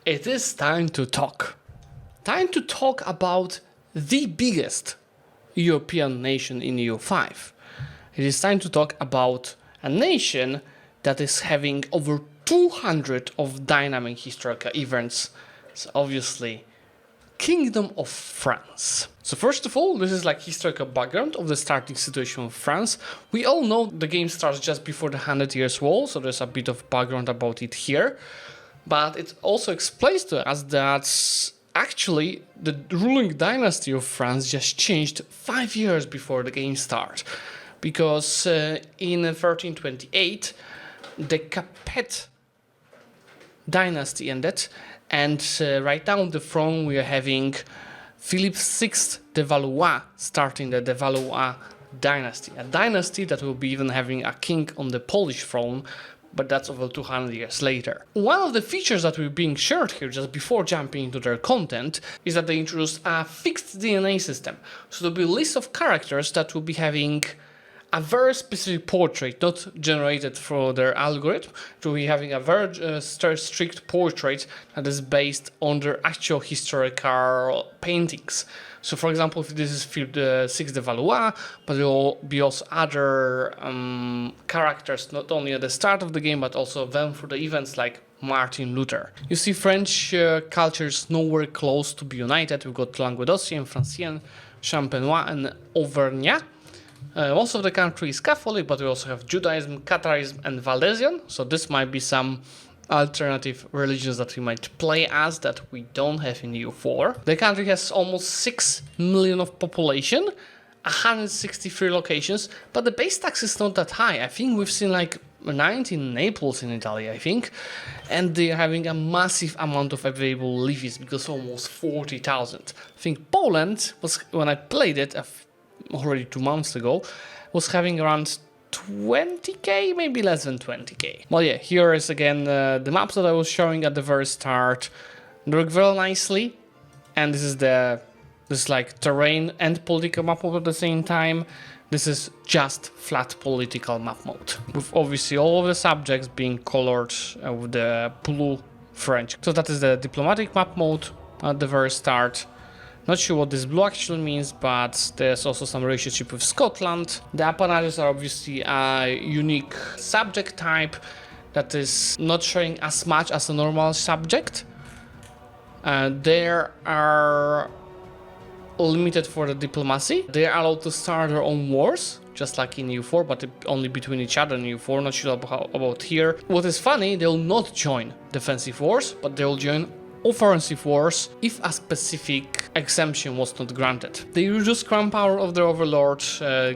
it is time to talk. Time to talk about the biggest European nation in EU5. It is time to talk about a nation that is having over 200 of dynamic historical events. So obviously, Kingdom of France. So first of all, this is like historical background of the starting situation of France. We all know the game starts just before the 100 Years' War, so there's a bit of background about it here. But it also explains to us that actually the ruling dynasty of France just changed 5 years before the game starts. Because in 1328, the Capet dynasty ended, and right now on the throne we are having Philip VI de Valois starting the Valois dynasty. A dynasty that will be even having a king on the Polish throne, but that's over 200 years later. One of the features that were being shared here just before jumping into their content is that they introduced a fixed DNA system. So there'll be a list of characters that will be having a very specific portrait, not generated through their algorithm. So we're having a very strict portrait that is based on their actual historical paintings. So for example, if this is Philip VI de Valois, but there will be also other characters, not only at the start of the game, but also then through the events like Martin Luther. You see, French culture is nowhere close to be united. We've got Languedocian, Francien, Champenois, and Auvergnat. Most of the country is Catholic, but we also have Judaism, Catharism, and Valdesian. So this might be some alternative religions that we might play as that we don't have in EU4. The country has almost 6 million of population, 163 locations, but the base tax is not that high. I think we've seen like 19 Naples in Italy, I think, and they're having a massive amount of available levies because almost 40,000. I think Poland was, when I played it already 2 months ago, was having around 20k, maybe less than 20k. Well, yeah, here is again the maps that I was showing at the very start. They work very nicely, and this is like terrain and political map mode at the same time. This is just flat political map mode, with obviously all of the subjects being colored with the blue French. So that is the diplomatic map mode at the very start. Not sure what this blue actually means, but there's also some relationship with Scotland. The Appanages are obviously a unique subject type that is not showing as much as a normal subject. They are limited for the diplomacy. They are allowed to start their own wars, just like in EU4, but only between each other in EU4. Not sure about here. What is funny, they will not join defensive wars, but they will join offensive wars if a specific exemption was not granted. They reduce crown power of their overlord,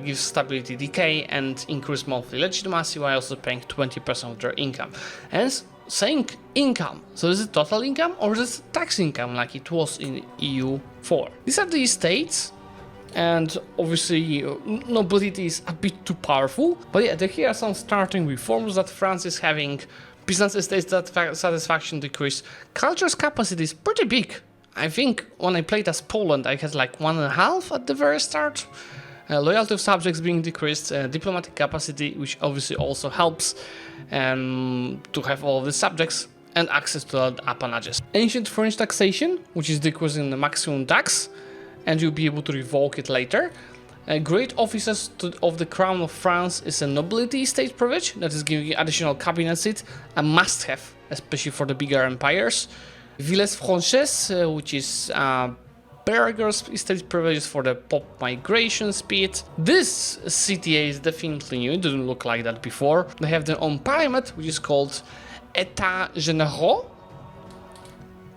give stability decay, and increase monthly legitimacy while also paying 20% of their income. And saying income, so is it total income or is it tax income like it was in EU4? These are the estates, and obviously nobility is a bit too powerful, but yeah, here are some starting reforms that France is having. Business estates satisfaction decrease. Culture's capacity is pretty big. I think when I played as Poland, I had like 1.5 at the very start. Loyalty of subjects being decreased. Diplomatic capacity, which obviously also helps to have all of the subjects, and access to the Appanages. Ancient French taxation, which is decreasing the maximum tax, and you'll be able to revoke it later. Great officers of the Crown of France is a nobility state privilege that is giving additional cabinet seat, a must-have, especially for the bigger empires. Villes Franches, which is burghers state privileges for the pop migration speed. This CTA is definitely new, it didn't look like that before. They have their own parliament, which is called États Généraux.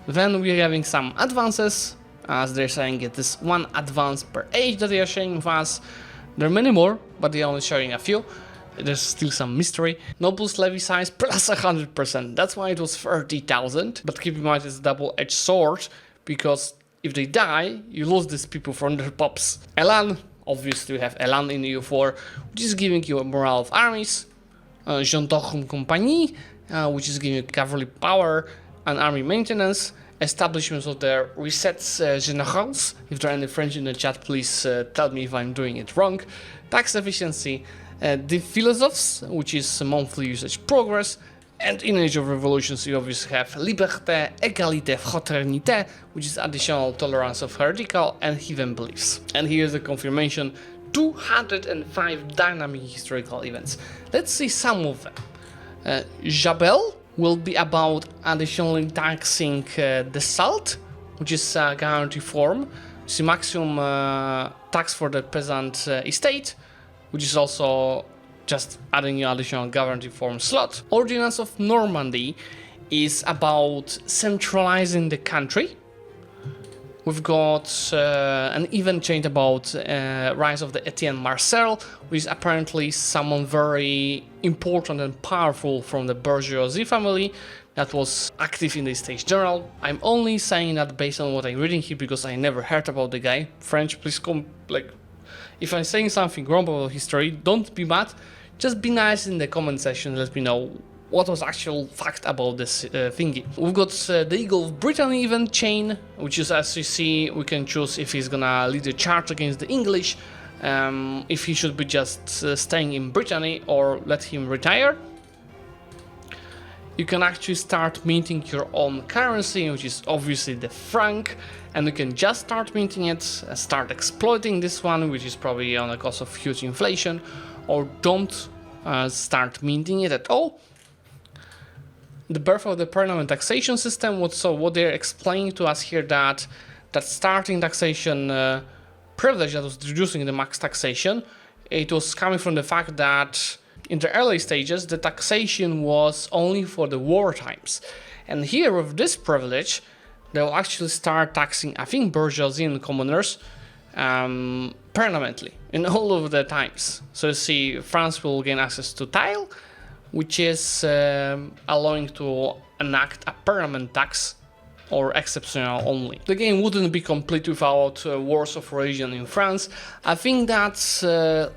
Then we're having some advances, as they're saying it is 1 advance per age that they are sharing with us. There are many more, but they're only sharing a few. There's still some mystery. Nobles levy size plus 100%. That's why it was 30,000. But keep in mind it's a double-edged sword, because if they die, you lose these people from their pops. Elan, obviously we have Elan in EU4, which is giving you a morale of armies. Gendarme Compagnie, which is giving you cavalry power and army maintenance. Establishments of the resets généraux. If there are any French in the chat, please tell me if I'm doing it wrong. Tax efficiency, the philosophes, which is monthly usage progress, And in Age of Revolutions you obviously have liberté, égalité, fraternité, which is additional tolerance of heretical and heathen beliefs. And here's the confirmation: 205 dynamic historical events. Let's see some of them. Jabel will be about additionally taxing the salt, which is a guarantee form. It's the maximum tax for the peasant estate, which is also just adding an additional guarantee form slot. Ordinance of Normandy is about centralizing the country. We've got an event change about rise of the Etienne Marcel, which is apparently someone very important and powerful from the bourgeoisie family that was active in the States General. I'm only saying that based on what I'm reading here because I never heard about the guy. French, please come, if I'm saying something wrong about history, don't be mad. Just be nice in the comment section, let me know what was actual fact about this thingy. We've got the Eagle of Brittany event chain, which is, as you see, we can choose if he's gonna lead a charge against the English, if he should be just staying in Brittany or let him retire. You can actually start minting your own currency, which is obviously the franc, and you can just start minting it, start exploiting this one, which is probably on the cost of huge inflation, or don't start minting it at all. The birth of the permanent taxation system. What they're explaining to us here that starting taxation privilege that was reducing the max taxation, it was coming from the fact that in the early stages the taxation was only for the war times, and here with this privilege they'll actually start taxing, I think, bourgeoisie and commoners permanently in all of the times. So you see, France will gain access to tile, which is allowing to enact a permanent tax or exceptional only. The game wouldn't be complete without wars of religion in France. I think that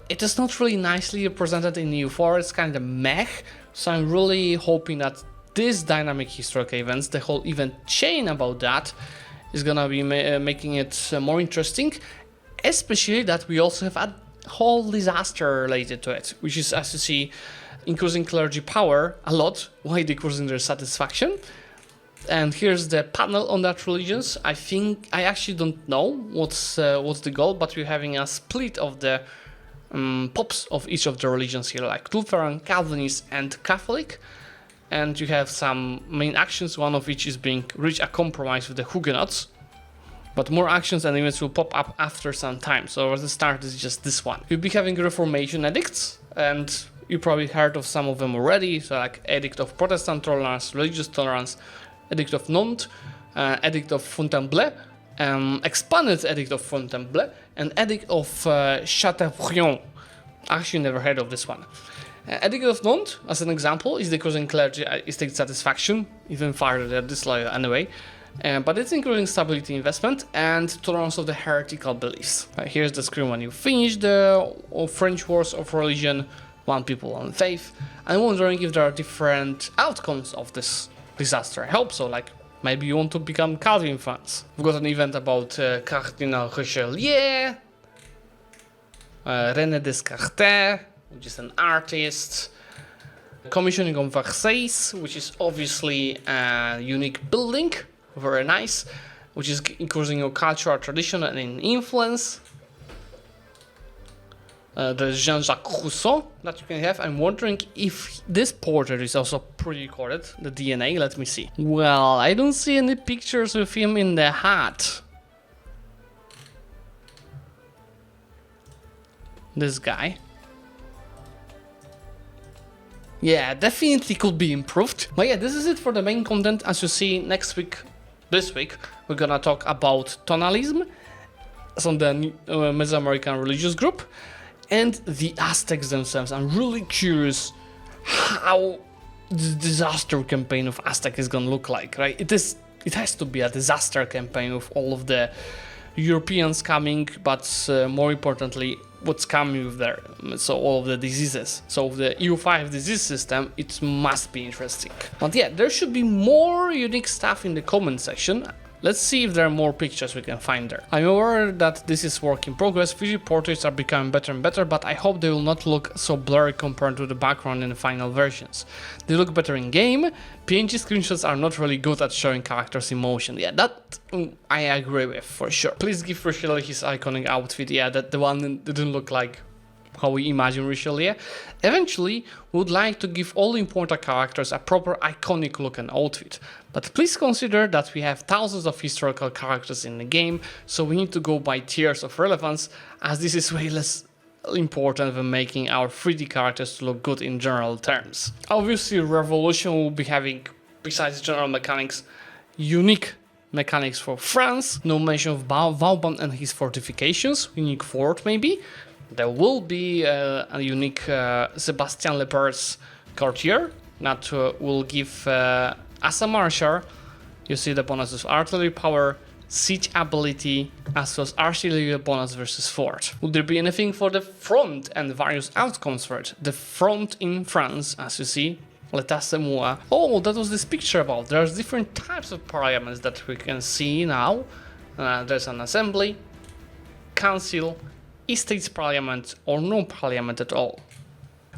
it is not really nicely represented in EU4, it's kind of meh, so I'm really hoping that this dynamic historical events, the whole event chain about that, is gonna be making it more interesting, especially that we also have a whole disaster related to it, which is, as you see, increasing clergy power a lot while decreasing their satisfaction. And here's the panel on that religions. I actually don't know what's the goal, but we're having a split of the popes of each of the religions here, like Lutheran, Calvinist, and Catholic. And you have some main actions, one of which is reach a compromise with the Huguenots. But more actions and events will pop up after some time. So at the start is just this one. We'll be having Reformation edicts, and you probably heard of some of them already. So like Edict of Protestant Tolerance, Religious Tolerance, Edict of Nantes, Edict of Fontainebleau, Expanded Edict of Fontainebleau, and Edict of Chateaubriand. Actually never heard of this one. Edict of Nantes, as an example, is decreasing clergy estate satisfaction, even farther than this law anyway. But it's including stability investment and tolerance of the heretical beliefs. Here's the screen when you finish the French Wars of Religion, One People, One Faith. I'm wondering if there are different outcomes of this disaster. I hope so, like maybe you want to become Calvin fans. We've got an event about Cardinal Richelieu, René Descartes, which is an artist, commissioning of Versailles, which is obviously a unique building, very nice, which is increasing your cultural tradition and in influence. The Jean-Jacques Rousseau that you can have. I'm wondering if this portrait is also pre-recorded, the DNA, let me see. Well, I don't see any pictures with him in the hat. This guy. Yeah, definitely could be improved. But yeah, this is it for the main content. As you see, this week, we're gonna talk about tonalism, some the Mesoamerican religious group, and the Aztecs themselves. I'm really curious how the disaster campaign of Aztec is gonna look like, right? It has to be a disaster campaign with all of the Europeans coming, but more importantly, what's coming with there, so all of the diseases. So the EU5 disease system, it must be interesting. But yeah, there should be more unique stuff in the comment section. Let's see if there are more pictures we can find there. I'm aware that this is work in progress, video portraits are becoming better and better, but I hope they will not look so blurry compared to the background in the final versions. They look better in game, PNG screenshots are not really good at showing characters in motion. Yeah, that I agree with, for sure. Please give Richelieu his iconic outfit, yeah, that the one didn't look like how we imagine Richelieu. Eventually, we would like to give all important characters a proper iconic look and outfit. But please consider that we have thousands of historical characters in the game, so we need to go by tiers of relevance, as this is way less important than making our 3D characters to look good in general terms. Obviously, Revolution will be having, besides general mechanics, unique mechanics for France. No mention of Vauban and his fortifications, unique fort maybe. There will be a unique Sebastian Lepert's courtier that will give, as a marshal, you see the bonuses of artillery power, siege ability, as well as artillery bonus versus fort. Would there be anything for the front and various outcomes for it? The front in France, as you see, l'état c'est moi. Oh, that was this picture about. There's different types of parliaments that we can see now. There's an assembly, council, Estates Parliament, or no parliament at all.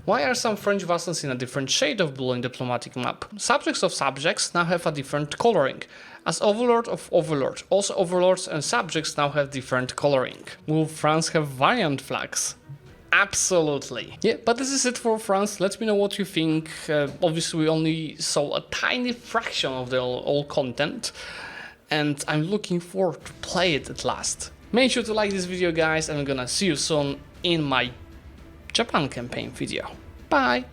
Why are some French vassals in a different shade of blue in diplomatic map? Subjects of subjects now have a different coloring. As overlord of overlord, also overlords and subjects now have different coloring. Will France have variant flags? Absolutely. Yeah, but this is it for France. Let me know what you think. Obviously, we only saw a tiny fraction of the all content, and I'm looking forward to play it at last. Make sure to like this video, guys, and I'm gonna see you soon in my Japan campaign video. Bye!